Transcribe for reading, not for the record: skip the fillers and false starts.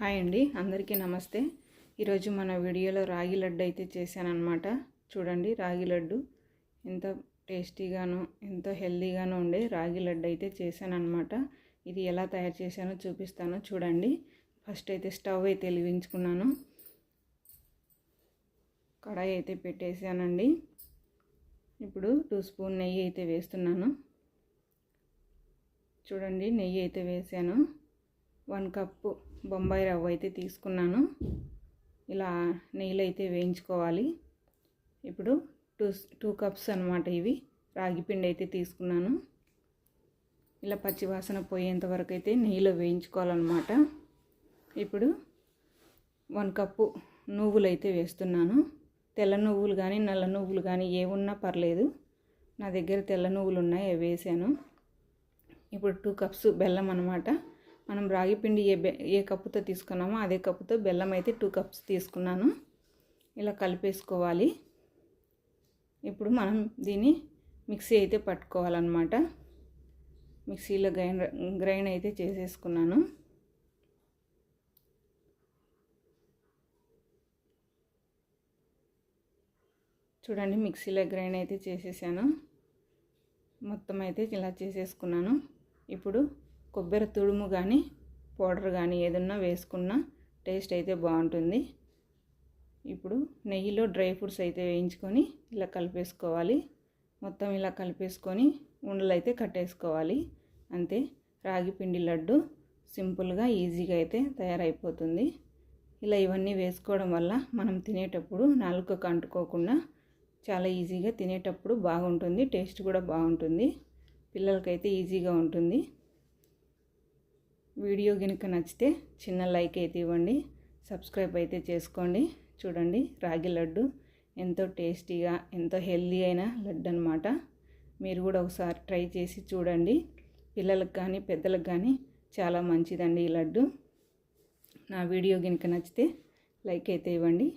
Hi అండి, అందరికీ నమస్తే. ఈరోజు మన వీడియోలో రాగి లడ్డు అయితే చేశానన్నమాట. చూడండి, రాగి లడ్డు ఎంత టేస్టీగానో ఎంతో హెల్తీగానో ఉండే రాగి లడ్డు అయితే చేశానన్నమాట. ఇది ఎలా తయారు చేశానో చూపిస్తాను చూడండి. ఫస్ట్ అయితే స్టవ్ అయితే వెలిగించుకున్నాను, కడాయి అయితే పెట్టేసానండి. ఇప్పుడు 2 స్పూన్ నెయ్యి అయితే వేస్తున్నాను. చూడండి, నెయ్యి అయితే వేసాను. 1 కప్పు బొంబాయి రవ్వ అయితే తీసుకున్నాను. ఇలా నెయ్యిలో అయితే వేయించుకోవాలి. ఇప్పుడు 2 కప్స్ అన్నమాట ఇవి రాగి పిండి అయితే తీసుకున్నాను. ఇలా పచ్చివాసన పోయేంత వరకు అయితే నెయ్యిలో వేయించుకోవాలన్నమాట. ఇప్పుడు 1 కప్పు నువ్వులు అయితే వేస్తున్నాను. తెల్ల నువ్వులు కానీ నల్ల నువ్వులు కానీ ఏ ఉన్నా పర్లేదు. నా దగ్గర తెల్ల నువ్వులు ఉన్నాయి, అవి వేసాను. ఇప్పుడు 2 కప్స్ బెల్లం అన్నమాట. మనం రాగి పిండి ఏ కప్పుతో తీసుకున్నామో అదే కప్పుతో బెల్లం అయితే 2 కప్స్ తీసుకున్నాను. ఇలా కలిపేసుకోవాలి. ఇప్పుడు మనం దీన్ని మిక్సీ అయితే పట్టుకోవాలన్నమాట. మిక్సీలో గ్రైండ్ అయితే చేసేసుకున్నాను. చూడండి, మిక్సీలో గ్రైండ్ అయితే చేసేసాను. మొత్తం అయితే ఇలా చేసేసుకున్నాను. ఇప్పుడు కొబ్బరి తుడుము కానీ పౌడర్ కానీ ఏదన్నా వేసుకున్న టేస్ట్ అయితే బాగుంటుంది. ఇప్పుడు నెయ్యిలో డ్రై ఫ్రూట్స్ అయితే వేయించుకొని ఇలా కలిపేసుకోవాలి. మొత్తం ఇలా కలిపేసుకొని ఉండలు అయితే కట్టేసుకోవాలి. అంతే, రాగి పిండి లడ్డు సింపుల్గా ఈజీగా అయితే తయారైపోతుంది. ఇలా ఇవన్నీ వేసుకోవడం వల్ల మనం తినేటప్పుడు నాలుకకు అంటుకోకుండా చాలా ఈజీగా తినేటప్పుడు బాగుంటుంది. టేస్ట్ కూడా బాగుంటుంది. పిల్లలకైతే ఈజీగా ఉంటుంది. వీడియో కనుక నచ్చితే చిన్న లైక్ అయితే ఇవ్వండి, సబ్స్క్రైబ్ అయితే చేసుకోండి. చూడండి, రాగి లడ్డు ఎంతో టేస్టీగా ఎంతో హెల్తీ అయిన లడ్డు అన్నమాట. మీరు కూడా ఒకసారి ట్రై చేసి చూడండి. పిల్లలకు కానీ పెద్దలకు కానీ చాలా మంచిదండి ఈ లడ్డు. నా వీడియో కనుక నచ్చితే లైక్ అయితే ఇవ్వండి.